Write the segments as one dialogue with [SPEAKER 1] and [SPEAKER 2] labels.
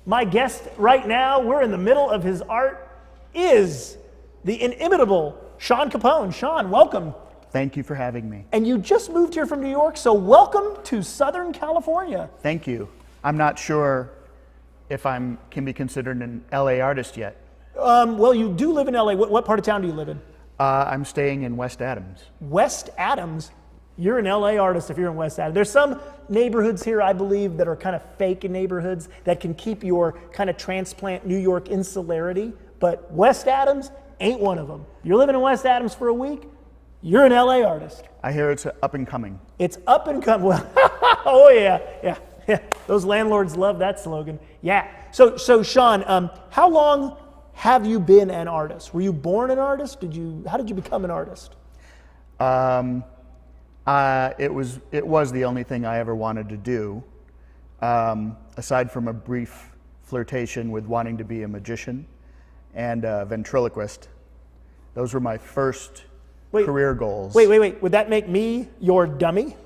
[SPEAKER 1] My guest right now, we're in the middle of his art, is the inimitable Sean Capone. Sean, welcome.
[SPEAKER 2] Thank you for having me.
[SPEAKER 1] And you just moved here from New York, so welcome to Southern California.
[SPEAKER 2] Thank you. I'm not sure if I can be considered an LA artist yet.
[SPEAKER 1] Well, you do live in LA. What part of town do you live in?
[SPEAKER 2] I'm staying in West Adams.
[SPEAKER 1] West Adams? You're an LA artist if you're in West Adams. There's some neighborhoods here, I believe, that are kind of fake neighborhoods that can keep your kind of transplant New York insularity, but West Adams ain't one of them. You're living in West Adams for a week, you're an LA artist.
[SPEAKER 2] I hear it's up and coming.
[SPEAKER 1] It's up and coming. Well, oh yeah. Those landlords love that slogan. Yeah. So Sean, how long have you been an artist? Were you born an artist? How did you become an artist?
[SPEAKER 2] It was the only thing I ever wanted to do, aside from a brief flirtation with wanting to be a magician and a ventriloquist. Those were my first career goals.
[SPEAKER 1] Wait. Would that make me your dummy?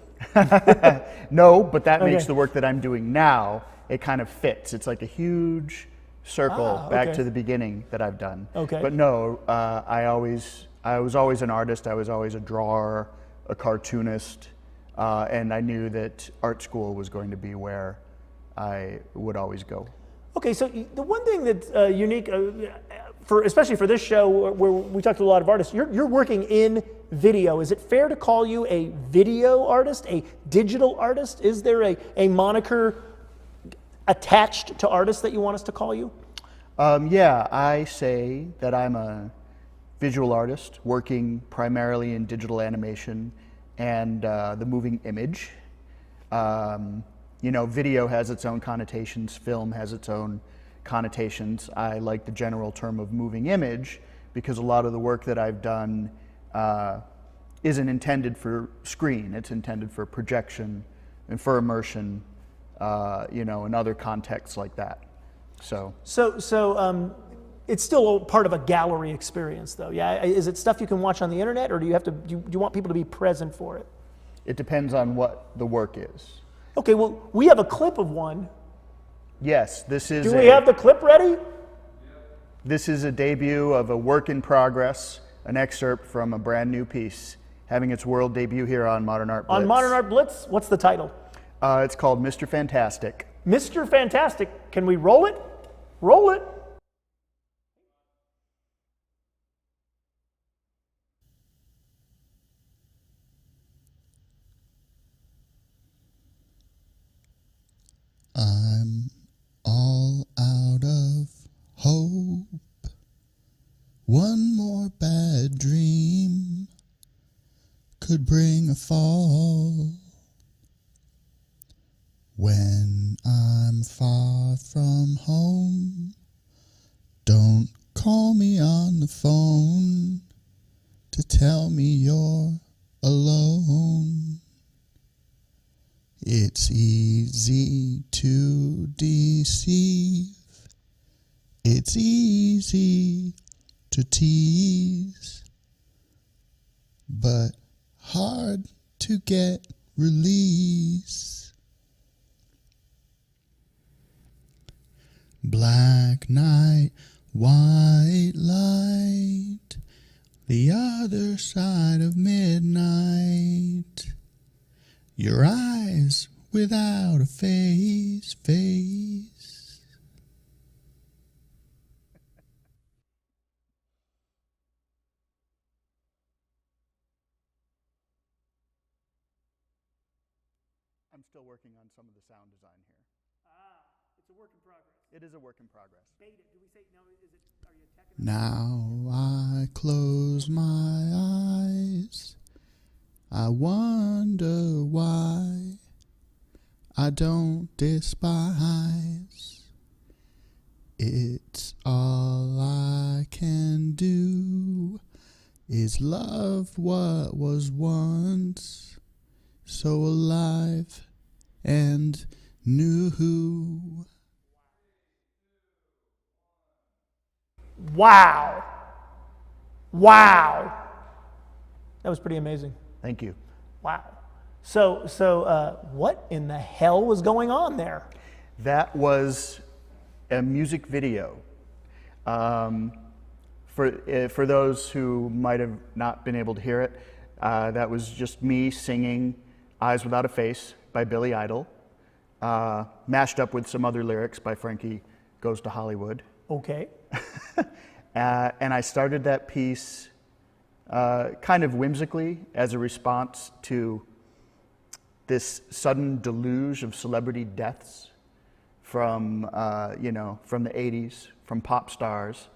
[SPEAKER 2] No, but that makes the work that I'm doing now, it kind of fits. It's like a huge circle back to the beginning that I've done.
[SPEAKER 1] Okay.
[SPEAKER 2] But no, I was always an artist. I was always a drawer, a cartoonist, and I knew that art school was going to be where I would always go.
[SPEAKER 1] Okay, so the one thing that's unique, especially for this show where we talk to a lot of artists, you're working in video. Is it fair to call you a video artist, a digital artist? Is there a moniker attached to artists that you want us to call you?
[SPEAKER 2] Yeah, I say that I'm a visual artist working primarily in digital animation and the moving image. Video has its own connotations, film has its own connotations. I like the general term of moving image because a lot of the work that I've done isn't intended for screen, it's intended for projection and for immersion, in other contexts like that. So it's still part of a gallery experience, though. Yeah, is it stuff you can watch on the internet, or do you want people to be present for it? It depends on what the work is.
[SPEAKER 1] Okay, well, we have a clip of one.
[SPEAKER 2] Yes, this is.
[SPEAKER 1] Do we have the clip ready?
[SPEAKER 2] This is a debut of a work in progress, an excerpt from a brand new piece, having its world debut here on Modern Art Blitz.
[SPEAKER 1] On Modern Art Blitz, what's the title?
[SPEAKER 2] It's called Mr. Fantastic.
[SPEAKER 1] Mr. Fantastic. Can we roll it? Roll it.
[SPEAKER 3] I'm all out of hope. One more bad dream could bring a fall. When I'm far from home, don't call me on the phone to tell me you're alone. It's easy to deceive, it's easy to tease, but hard to get release. Black night, white light, the other side of midnight. Your eyes without a face.
[SPEAKER 2] I'm still working on some of the sound design here.
[SPEAKER 1] It's a work in progress.
[SPEAKER 2] It is a work in progress.
[SPEAKER 1] Beta, do we say, no, are you a tech?
[SPEAKER 3] Now I close my eyes. I wonder why I don't despise. It's all I can do is love what was once so alive and new.
[SPEAKER 1] Wow. That was pretty amazing.
[SPEAKER 2] Thank you.
[SPEAKER 1] Wow. So what in the hell was going on there?
[SPEAKER 2] That was a music video. For those who might have not been able to hear it, that was just me singing Eyes Without a Face by Billy Idol, mashed up with some other lyrics by Frankie Goes to Hollywood.
[SPEAKER 1] Okay.
[SPEAKER 2] And I started that piece kind of whimsically as a response to this sudden deluge of celebrity deaths from, from the 80s, from pop stars.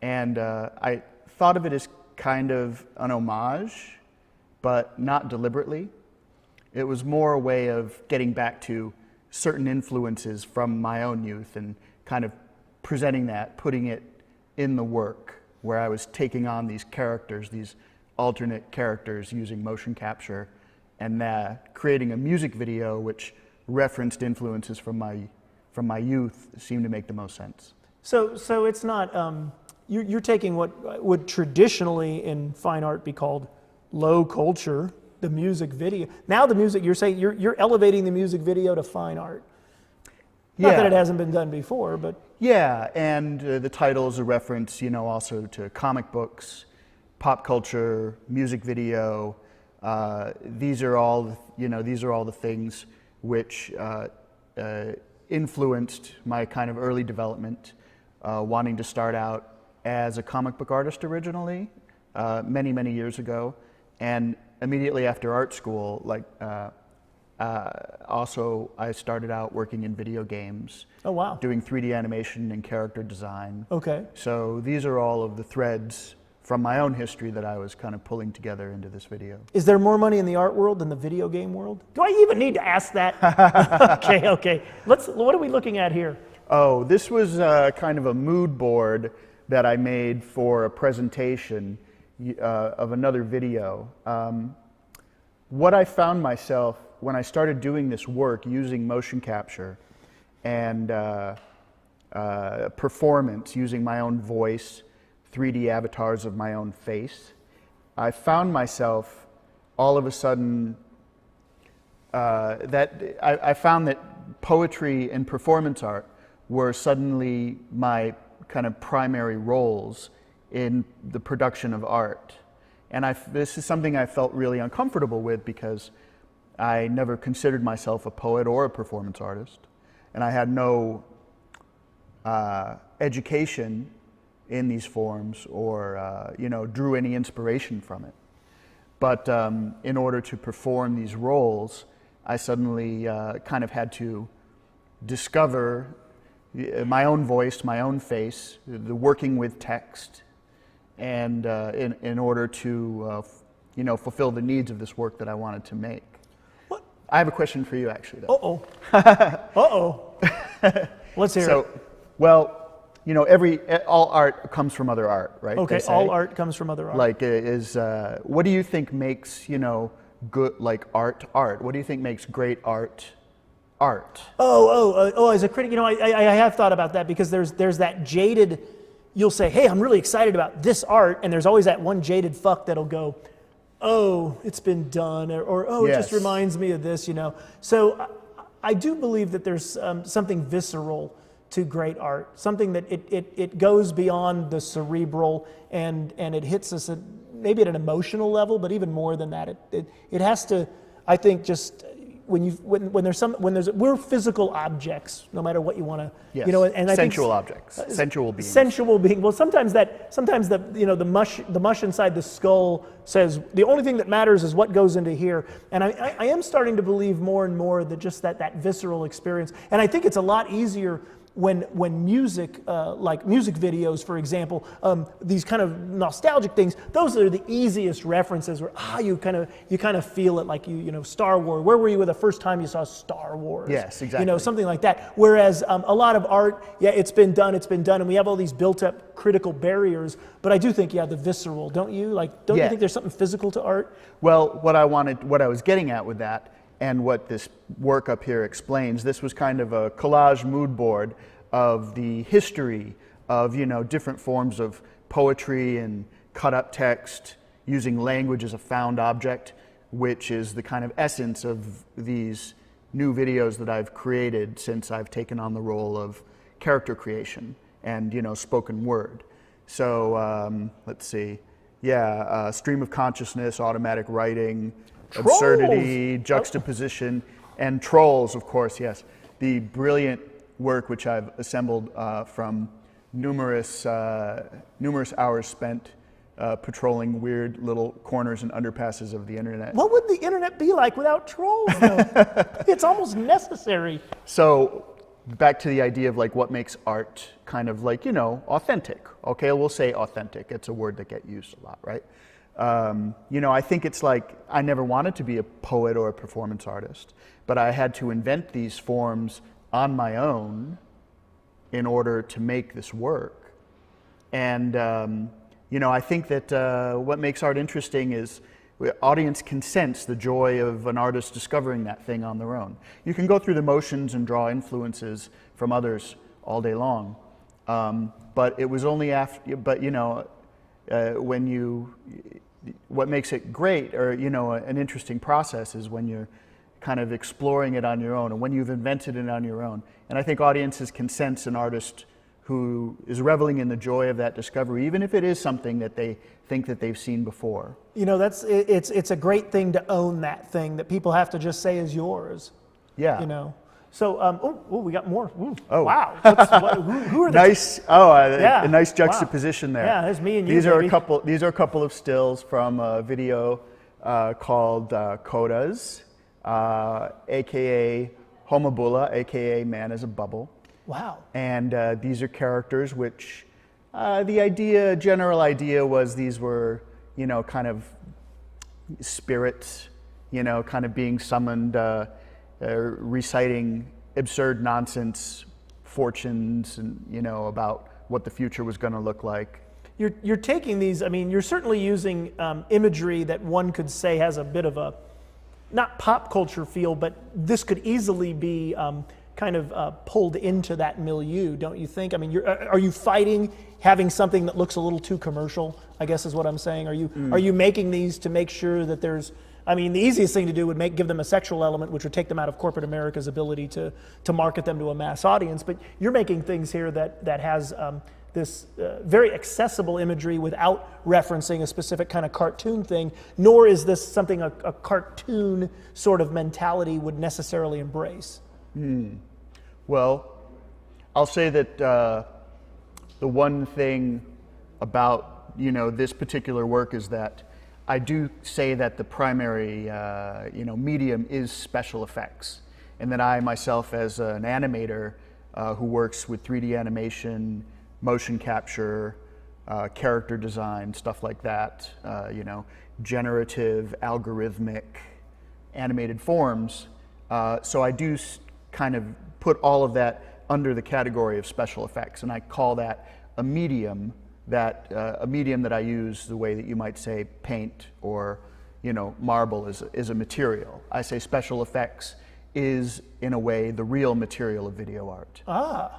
[SPEAKER 2] And I thought of it as kind of an homage, but not deliberately. It was more a way of getting back to certain influences from my own youth and kind of presenting that, putting it in the work, where I was taking on these characters, these alternate characters using motion capture, and creating a music video which referenced influences from my youth seemed to make the most sense.
[SPEAKER 1] So it's not, you're taking what would traditionally in fine art be called low culture, the music video. Now the music, you're saying you're elevating the music video to fine art. Not that it hasn't been done before, but...
[SPEAKER 2] Yeah, and the title is a reference, also to comic books, pop culture, music video. These are all the things which influenced my kind of early development, wanting to start out as a comic book artist originally, many, many years ago. And immediately after art school, also I started out working in video games.
[SPEAKER 1] Oh, wow.
[SPEAKER 2] Doing 3D animation and character design.
[SPEAKER 1] Okay.
[SPEAKER 2] So these are all of the threads from my own history that I was kind of pulling together into this video.
[SPEAKER 1] Is there more money in the art world than the video game world? Do I even need to ask that? Okay. What are we looking at here?
[SPEAKER 2] Oh, this was kind of a mood board that I made for a presentation of another video. What I found myself when I started doing this work using motion capture and performance, using my own voice, 3D avatars of my own face, I found myself all of a sudden that I found that poetry and performance art were suddenly my kind of primary roles in the production of art. And this is something I felt really uncomfortable with because I never considered myself a poet or a performance artist. And I had no education in these forms or, drew any inspiration from it. But in order to perform these roles, I suddenly kind of had to discover my own voice, my own face, the working with text, and in order to fulfill the needs of this work that I wanted to make.
[SPEAKER 1] What?
[SPEAKER 2] I have a question for you, actually. Though.
[SPEAKER 1] Let's hear it.
[SPEAKER 2] Well, all art comes from other art, right?
[SPEAKER 1] Okay, all art comes from other art.
[SPEAKER 2] What do you think makes good art? What do you think makes great art?
[SPEAKER 1] As a critic, I have thought about that because there's that jaded. You'll say, hey, I'm really excited about this art, and there's always that one jaded fuck that'll go, oh, it's been done, or oh,
[SPEAKER 2] yes.
[SPEAKER 1] It just reminds me of this, So I do believe that there's something visceral to great art, something that it goes beyond the cerebral and it hits us maybe at an emotional level, but even more than that, it has to, I think, just we're physical objects, no matter what you want to,
[SPEAKER 2] yes.
[SPEAKER 1] And I
[SPEAKER 2] sensual
[SPEAKER 1] think,
[SPEAKER 2] objects, sensual beings.
[SPEAKER 1] Sensual being. Well, sometimes the mush inside the skull says the only thing that matters is what goes into here. And I am starting to believe more and more that just that visceral experience. And I think it's a lot easier when music, like music videos, for example, these kind of nostalgic things, those are the easiest references where you kind of feel it, like Star Wars. Where were you the first time you saw Star Wars?
[SPEAKER 2] Yes, exactly.
[SPEAKER 1] Something like that. Whereas a lot of art, it's been done, and we have all these built-up critical barriers. But I do think, the visceral, don't you? Don't you think there's something physical to art?
[SPEAKER 2] Well, what I was getting at with that, and what this work up here explains, this was kind of a collage mood board of the history of different forms of poetry and cut up text using language as a found object, which is the kind of essence of these new videos that I've created since I've taken on the role of character creation and, spoken word. So let's see. Yeah, stream of consciousness, automatic writing,
[SPEAKER 1] Trolls!
[SPEAKER 2] absurdity, juxtaposition, and trolls, of course, yes. The brilliant work which I've assembled from numerous hours spent patrolling weird little corners and underpasses of the internet.
[SPEAKER 1] What would the internet be like without trolls, though? It's almost necessary.
[SPEAKER 2] So back to the idea of like what makes art kind of like, authentic. Okay, we'll say authentic. It's a word that gets used a lot, right? I think it's like I never wanted to be a poet or a performance artist, but I had to invent these forms on my own in order to make this work. And, I think that what makes art interesting is the audience can sense the joy of an artist discovering that thing on their own. You can go through the motions and draw influences from others all day long, but it was only after, what makes it great or, an interesting process is when you're kind of exploring it on your own and when you've invented it on your own. And I think audiences can sense an artist who is reveling in the joy of that discovery, even if it is something that they think that they've seen before.
[SPEAKER 1] It's a great thing to own that thing that people have to just say is yours.
[SPEAKER 2] Yeah.
[SPEAKER 1] So, we got more. Ooh,
[SPEAKER 2] oh,
[SPEAKER 1] wow! Who are the
[SPEAKER 2] nice?
[SPEAKER 1] Yeah.
[SPEAKER 2] A nice juxtaposition there.
[SPEAKER 1] Yeah, there's me and you.
[SPEAKER 2] These are a couple of stills from a video called Codas, aka Homabula, aka Man as a Bubble.
[SPEAKER 1] Wow. And
[SPEAKER 2] these are characters which the general idea was these were, kind of spirits, kind of being summoned, reciting absurd nonsense fortunes and, about what the future was going to look like.
[SPEAKER 1] You're taking these, you're certainly using imagery that one could say has a bit of a, not pop culture feel, but this could easily be kind of pulled into that milieu, don't you think? Are you fighting having something that looks a little too commercial, I guess is what I'm saying? Are you making these to make sure that there's, the easiest thing to do would give them a sexual element, which would take them out of corporate America's ability to market them to a mass audience, but you're making things here that has this very accessible imagery without referencing a specific kind of cartoon thing, nor is this something a cartoon sort of mentality would necessarily embrace.
[SPEAKER 2] Well, I'll say that the one thing about this particular work is that I do say that the primary medium is special effects, and that I myself, as an animator who works with 3D animation, motion capture, character design, stuff like that, generative, algorithmic, animated forms. So I do kind of put all of that under the category of special effects, and I call that a medium that I use the way that you might say paint or marble is a material. I say special effects is in a way the real material of video art.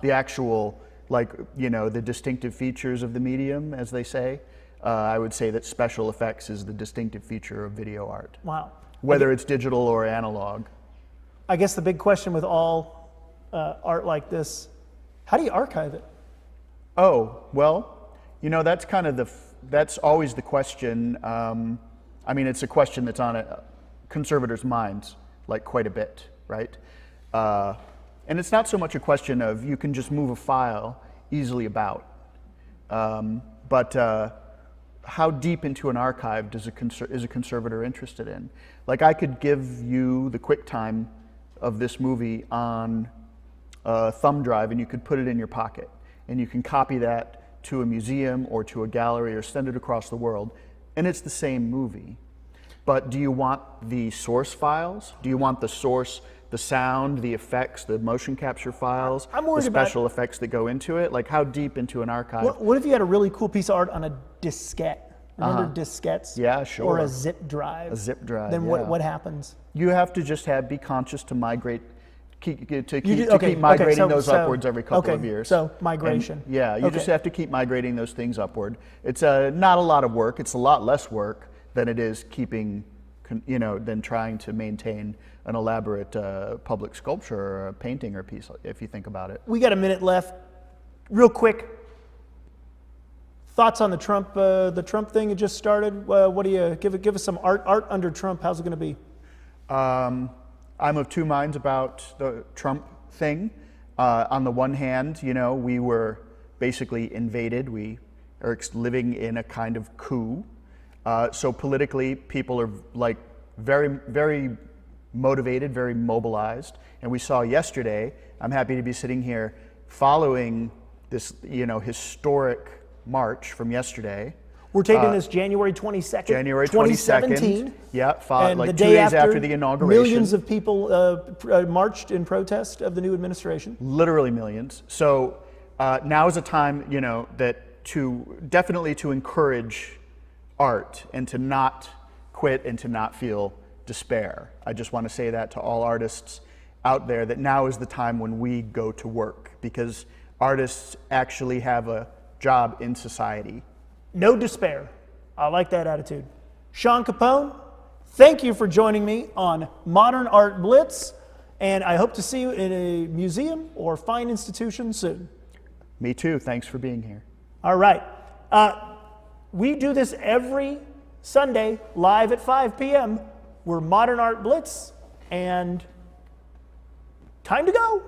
[SPEAKER 2] The actual the distinctive features of the medium, as they say. I would say that special effects is the distinctive feature of video art.
[SPEAKER 1] Wow.
[SPEAKER 2] Whether it's digital or analog.
[SPEAKER 1] I guess the big question with all art like this, how do you archive it?
[SPEAKER 2] Oh, well, that's kind of that's always the question. It's a question that's on conservators' minds, quite a bit, right? And it's not so much a question of you can just move a file easily about, but how deep into an archive is a conservator interested in? I could give you the QuickTime of this movie on a thumb drive, and you could put it in your pocket, and you can copy that to a museum or to a gallery or send it across the world, and it's the same movie. But do you want the source files? Do you want the source, the sound, the effects, the motion capture files, the special effects that go into it? How deep into an archive?
[SPEAKER 1] What if you had a really cool piece of art on a diskette? Remember diskettes?
[SPEAKER 2] Yeah, sure.
[SPEAKER 1] Or a zip drive.
[SPEAKER 2] A zip drive.
[SPEAKER 1] Then what happens?
[SPEAKER 2] You have to just be conscious to migrate, keep migrating those upwards every couple of years.
[SPEAKER 1] So migration.
[SPEAKER 2] And, you just have to keep migrating those things upward. It's not a lot of work. It's a lot less work than it is keeping, than trying to maintain an elaborate public sculpture or a painting or piece, if you think about it.
[SPEAKER 1] We got a minute left. Real quick, thoughts on the Trump thing that just started? What do you give us some art under Trump? How's it going to be?
[SPEAKER 2] I'm of two minds about the Trump thing. On the one hand, you know, we were basically invaded. We are living in a kind of coup. So politically, people are like very, very motivated, very mobilized. And we saw yesterday, I'm happy to be sitting here following this, you know, historic march from yesterday.
[SPEAKER 1] We're taping this January 22nd,
[SPEAKER 2] January
[SPEAKER 1] 2017.
[SPEAKER 2] Yeah,
[SPEAKER 1] and
[SPEAKER 2] like
[SPEAKER 1] the
[SPEAKER 2] 2
[SPEAKER 1] day
[SPEAKER 2] days after the inauguration.
[SPEAKER 1] Millions of people marched in protest of the new administration.
[SPEAKER 2] Literally millions. So now is a time, you know, that definitely to encourage art and to not quit and to not feel despair. I just want to say that to all artists out there, that now is the time when we go to work, because artists actually have a job in society.
[SPEAKER 1] No despair. I like that attitude. Sean Capone, thank you for joining me on Modern Art Blitz, and I hope to see you in a museum or fine institution soon.
[SPEAKER 2] Me too. Thanks for being here.
[SPEAKER 1] All right. We do this every Sunday live at 5 p.m. We're Modern Art Blitz, and time to go.